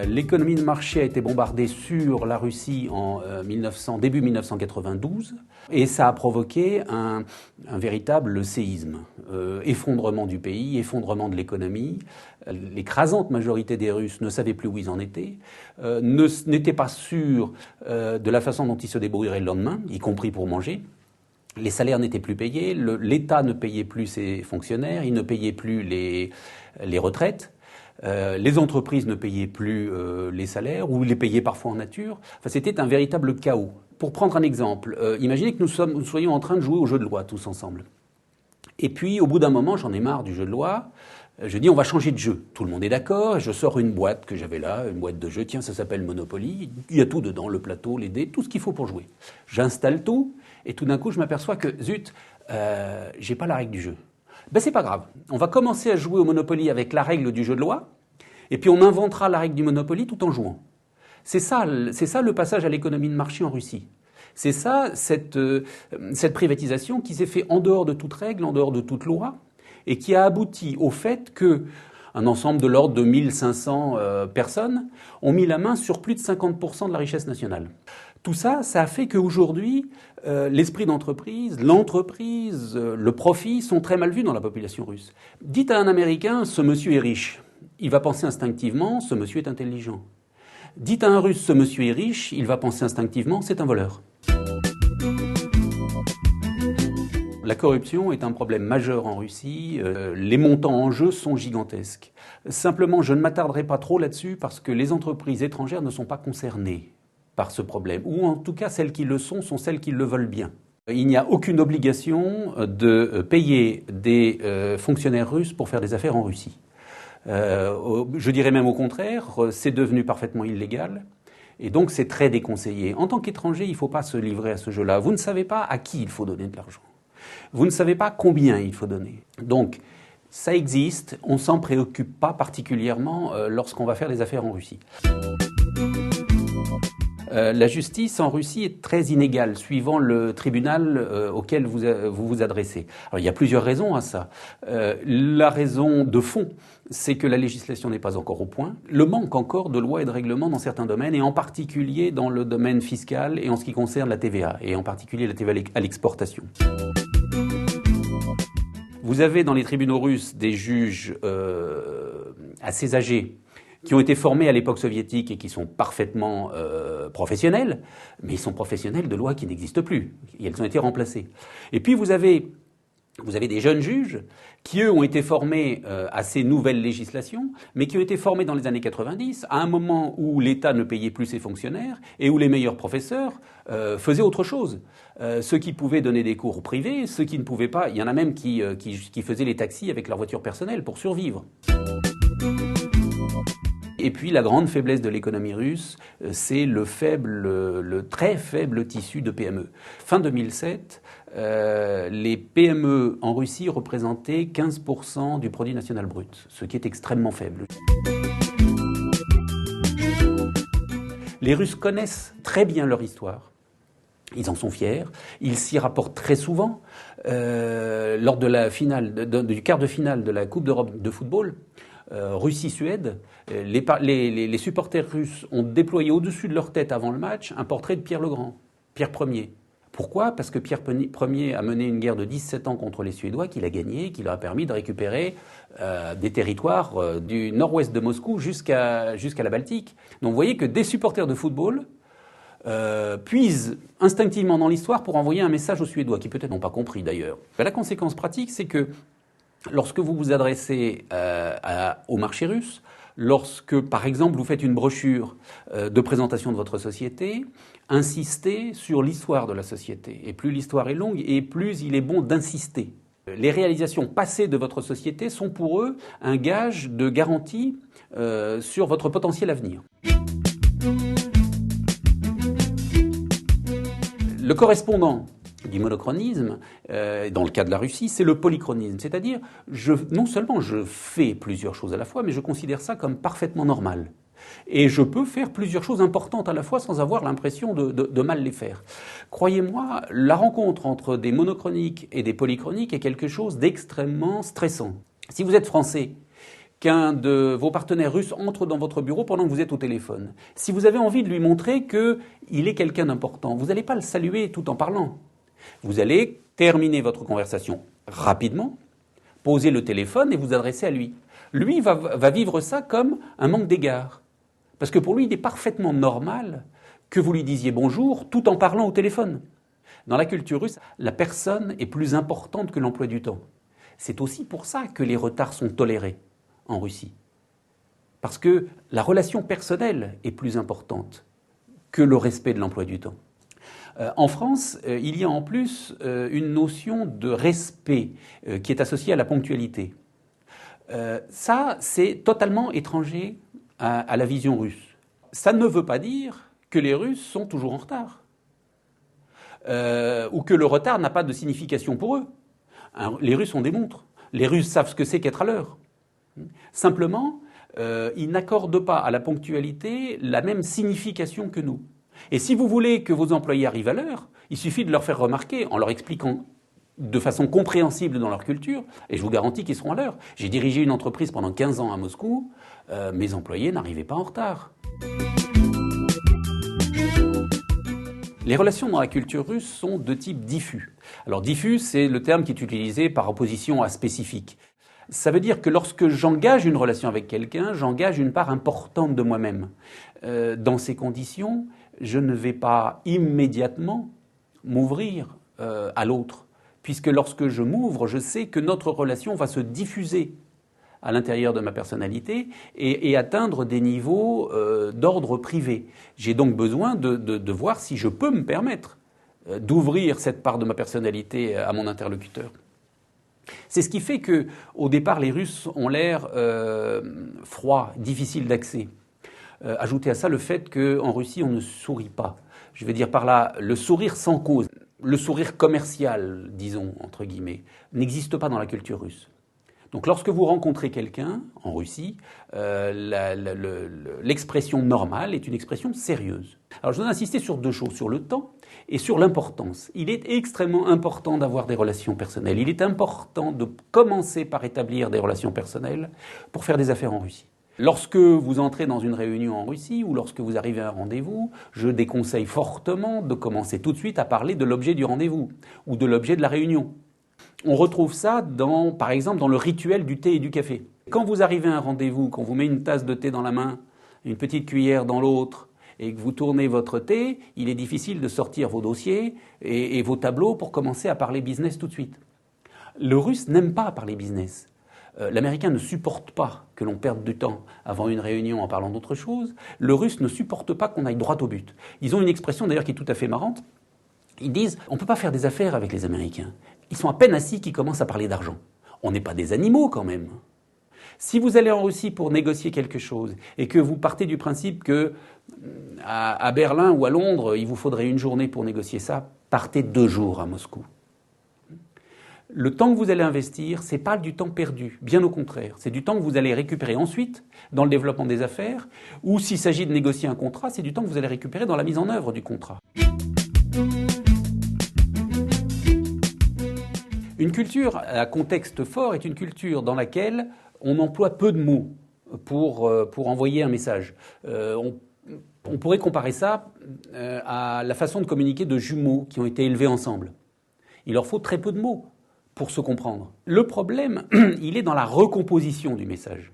L'économie de marché a été bombardée sur la Russie en début 1992 et ça a provoqué un véritable séisme. Effondrement du pays, effondrement de l'économie. L'écrasante majorité des Russes ne savaient plus où ils en étaient, n'étaient pas sûrs de la façon dont ils se débrouilleraient le lendemain, y compris pour manger. Les salaires n'étaient plus payés, l'État ne payait plus ses fonctionnaires, il ne payait plus les retraites. Les entreprises ne payaient plus les salaires ou les payaient parfois en nature. Enfin, c'était un véritable chaos. Pour prendre un exemple, imaginez que nous soyons en train de jouer au jeu de loi tous ensemble. Et puis, au bout d'un moment, j'en ai marre du jeu de loi. Je dis, on va changer de jeu. Tout le monde est d'accord. Je sors une boîte que j'avais là, une boîte de jeu. Tiens, ça s'appelle Monopoly. Il y a tout dedans, le plateau, les dés, tout ce qu'il faut pour jouer. J'installe tout et tout d'un coup, je m'aperçois que, zut, j'ai pas la règle du jeu. Ben, c'est pas grave. On va commencer à jouer au Monopoly avec la règle du jeu de loi, et puis on inventera la règle du Monopoly tout en jouant. C'est ça le passage à l'économie de marché en Russie. C'est ça, cette privatisation qui s'est faite en dehors de toute règle, en dehors de toute loi, et qui a abouti au fait que un ensemble de l'ordre de 1500 personnes ont mis la main sur plus de 50% de la richesse nationale. Tout ça, ça a fait qu'aujourd'hui, l'esprit d'entreprise, l'entreprise, le profit sont très mal vus dans la population russe. Dites à un Américain, ce monsieur est riche. Il va penser instinctivement, ce monsieur est intelligent. Dites à un Russe, ce monsieur est riche, il va penser instinctivement, c'est un voleur. La corruption est un problème majeur en Russie. Les montants en jeu sont gigantesques. Simplement, je ne m'attarderai pas trop là-dessus parce que les entreprises étrangères ne sont pas concernées par ce problème. Ou en tout cas, celles qui le sont celles qui le veulent bien. Il n'y a aucune obligation de payer des fonctionnaires russes pour faire des affaires en Russie. Je dirais même au contraire, c'est devenu parfaitement illégal. Et donc c'est très déconseillé. En tant qu'étranger, il ne faut pas se livrer à ce jeu-là. Vous ne savez pas à qui il faut donner de l'argent. Vous ne savez pas combien il faut donner. Donc ça existe, on ne s'en préoccupe pas particulièrement lorsqu'on va faire des affaires en Russie. La justice en Russie est très inégale, suivant le tribunal auquel vous vous adressez. Alors, il y a plusieurs raisons à ça. La raison de fond, c'est que la législation n'est pas encore au point. Le manque encore de lois et de règlements dans certains domaines, et en particulier dans le domaine fiscal et en ce qui concerne la TVA, et en particulier la TVA à l'exportation. Vous avez dans les tribunaux russes des juges assez âgés, qui ont été formés à l'époque soviétique et qui sont parfaitement professionnels, mais ils sont professionnels de lois qui n'existent plus. Et elles ont été remplacées. Et puis vous avez des jeunes juges qui, eux, ont été formés à ces nouvelles législations, mais qui ont été formés dans les années 90, à un moment où l'État ne payait plus ses fonctionnaires et où les meilleurs professeurs faisaient autre chose. Ceux qui pouvaient donner des cours privés, ceux qui ne pouvaient pas, il y en a même qui faisaient les taxis avec leur voiture personnelle pour survivre. Et puis la grande faiblesse de l'économie russe, c'est le très faible tissu de PME. Fin 2007, les PME en Russie représentaient 15% du produit national brut, ce qui est extrêmement faible. Les Russes connaissent très bien leur histoire. Ils en sont fiers, ils s'y rapportent très souvent. Lors de la finale, du quart de finale de la Coupe d'Europe de football, Russie-Suède, les supporters russes ont déployé au-dessus de leur tête avant le match un portrait de Pierre le Grand, Pierre Ier. Pourquoi ? Parce que Pierre Ier a mené une guerre de 17 ans contre les Suédois qu'il a gagnée, qui leur a permis de récupérer des territoires du nord-ouest de Moscou jusqu'à la Baltique. Donc vous voyez que des supporters de football puisent instinctivement dans l'histoire pour envoyer un message aux Suédois, qui peut-être n'ont pas compris d'ailleurs. La conséquence pratique, c'est que lorsque vous vous adressez au marché russe, lorsque, par exemple, vous faites une brochure de présentation de votre société, insistez sur l'histoire de la société. Et plus l'histoire est longue, et plus il est bon d'insister. Les réalisations passées de votre société sont pour eux un gage de garantie sur votre potentiel avenir. Le correspondant du monochronisme, dans le cas de la Russie, c'est le polychronisme. C'est-à-dire, non seulement je fais plusieurs choses à la fois, mais je considère ça comme parfaitement normal. Et je peux faire plusieurs choses importantes à la fois sans avoir l'impression de mal les faire. Croyez-moi, la rencontre entre des monochroniques et des polychroniques est quelque chose d'extrêmement stressant. Si vous êtes français, qu'un de vos partenaires russes entre dans votre bureau pendant que vous êtes au téléphone, si vous avez envie de lui montrer qu'il est quelqu'un d'important, vous n'allez pas le saluer tout en parlant. Vous allez terminer votre conversation rapidement, poser le téléphone et vous adresser à lui. Lui va vivre ça comme un manque d'égard. Parce que pour lui, il est parfaitement normal que vous lui disiez bonjour tout en parlant au téléphone. Dans la culture russe, la personne est plus importante que l'emploi du temps. C'est aussi pour ça que les retards sont tolérés en Russie. Parce que la relation personnelle est plus importante que le respect de l'emploi du temps. En France, il y a en plus une notion de respect qui est associée à la ponctualité. Ça, c'est totalement étranger à la vision russe. Ça ne veut pas dire que les Russes sont toujours en retard, ou que le retard n'a pas de signification pour eux. Les Russes ont des montres. Les Russes savent ce que c'est qu'être à l'heure. Simplement, ils n'accordent pas à la ponctualité la même signification que nous. Et si vous voulez que vos employés arrivent à l'heure, il suffit de leur faire remarquer, en leur expliquant de façon compréhensible dans leur culture, et je vous garantis qu'ils seront à l'heure. J'ai dirigé une entreprise pendant 15 ans à Moscou, mes employés n'arrivaient pas en retard. Les relations dans la culture russe sont de type diffus. Alors diffus, c'est le terme qui est utilisé par opposition à spécifique. Ça veut dire que lorsque j'engage une relation avec quelqu'un, j'engage une part importante de moi-même. Dans ces conditions, je ne vais pas immédiatement m'ouvrir à l'autre, puisque lorsque je m'ouvre, je sais que notre relation va se diffuser à l'intérieur de ma personnalité et atteindre des niveaux d'ordre privé. J'ai donc besoin de voir si je peux me permettre d'ouvrir cette part de ma personnalité à mon interlocuteur. C'est ce qui fait que, au départ, les Russes ont l'air froids, difficiles d'accès. Ajoutez à ça le fait qu'en Russie, on ne sourit pas. Je veux dire par là, le sourire sans cause, le sourire commercial, disons, entre guillemets, n'existe pas dans la culture russe. Donc lorsque vous rencontrez quelqu'un en Russie, l'expression normale est une expression sérieuse. Alors je voudrais insister sur deux choses, sur le temps et sur l'importance. Il est extrêmement important d'avoir des relations personnelles. Il est important de commencer par établir des relations personnelles pour faire des affaires en Russie. Lorsque vous entrez dans une réunion en Russie ou lorsque vous arrivez à un rendez-vous, je déconseille fortement de commencer tout de suite à parler de l'objet du rendez-vous ou de l'objet de la réunion. On retrouve ça, par exemple, dans le rituel du thé et du café. Quand vous arrivez à un rendez-vous, qu'on vous met une tasse de thé dans la main, une petite cuillère dans l'autre, et que vous tournez votre thé, il est difficile de sortir vos dossiers et vos tableaux pour commencer à parler business tout de suite. Le Russe n'aime pas parler business. L'Américain ne supporte pas que l'on perde du temps avant une réunion en parlant d'autre chose. Le Russe ne supporte pas qu'on aille droit au but. Ils ont une expression d'ailleurs qui est tout à fait marrante. Ils disent « on ne peut pas faire des affaires avec les Américains ». Ils sont à peine assis qu'ils commencent à parler d'argent. On n'est pas des animaux quand même. Si vous allez en Russie pour négocier quelque chose et que vous partez du principe que à Berlin ou à Londres, il vous faudrait une journée pour négocier ça, partez 2 jours à Moscou. Le temps que vous allez investir, ce n'est pas du temps perdu, bien au contraire. C'est du temps que vous allez récupérer ensuite dans le développement des affaires, ou s'il s'agit de négocier un contrat, c'est du temps que vous allez récupérer dans la mise en œuvre du contrat. Une culture à contexte fort est une culture dans laquelle on emploie peu de mots pour envoyer un message. On pourrait comparer ça à la façon de communiquer de jumeaux qui ont été élevés ensemble. Il leur faut très peu de mots pour se comprendre. Le problème, il est dans la recomposition du message.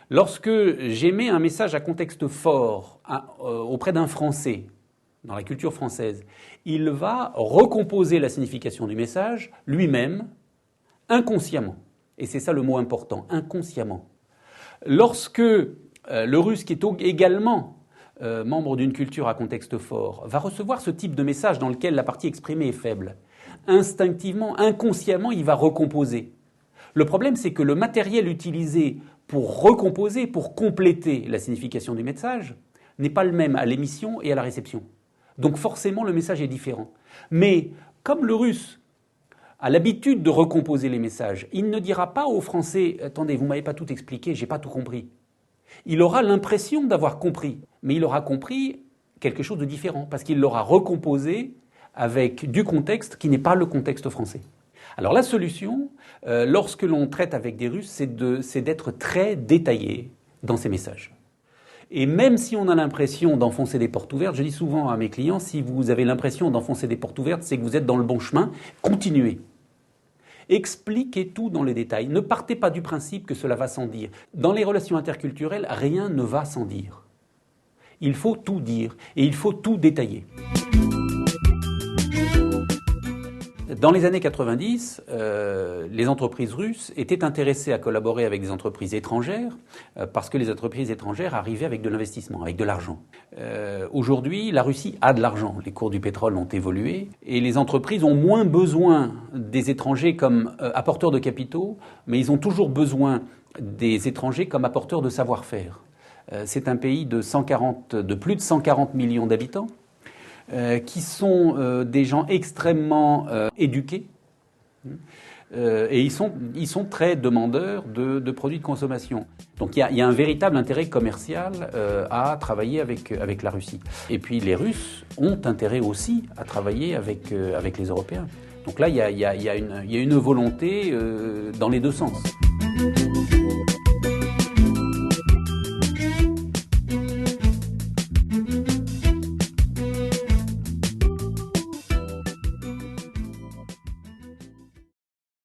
Lorsque j'émets un message à contexte fort auprès d'un Français, dans la culture française, il va recomposer la signification du message lui-même, inconsciemment. Et c'est ça le mot important, inconsciemment. Lorsque le Russe, qui est également membre d'une culture à contexte fort, va recevoir ce type de message dans lequel la partie exprimée est faible, instinctivement, inconsciemment, il va recomposer. Le problème, c'est que le matériel utilisé pour recomposer, pour compléter la signification du message, n'est pas le même à l'émission et à la réception. Donc forcément, le message est différent. Mais comme le Russe a l'habitude de recomposer les messages, il ne dira pas aux Français « Attendez, vous ne m'avez pas tout expliqué, je n'ai pas tout compris ». Il aura l'impression d'avoir compris, mais il aura compris quelque chose de différent, parce qu'il l'aura recomposé avec du contexte qui n'est pas le contexte français. Alors la solution, lorsque l'on traite avec des Russes, c'est d'être très détaillé dans ses messages. Et même si on a l'impression d'enfoncer des portes ouvertes, je dis souvent à mes clients, si vous avez l'impression d'enfoncer des portes ouvertes, c'est que vous êtes dans le bon chemin, continuez. Expliquez tout dans les détails. Ne partez pas du principe que cela va sans dire. Dans les relations interculturelles, rien ne va sans dire. Il faut tout dire et il faut tout détailler. Dans les années 90, les entreprises russes étaient intéressées à collaborer avec des entreprises étrangères parce que les entreprises étrangères arrivaient avec de l'investissement, avec de l'argent. Aujourd'hui, la Russie a de l'argent. Les cours du pétrole ont évolué et les entreprises ont moins besoin des étrangers comme apporteurs de capitaux, mais ils ont toujours besoin des étrangers comme apporteurs de savoir-faire. C'est un pays de plus de 140 millions d'habitants. Qui sont des gens extrêmement éduqués et ils sont très demandeurs de produits de consommation. Donc il y a un véritable intérêt commercial à travailler avec la Russie. Et puis les Russes ont intérêt aussi à travailler avec les Européens. Donc là il y a une volonté dans les deux sens.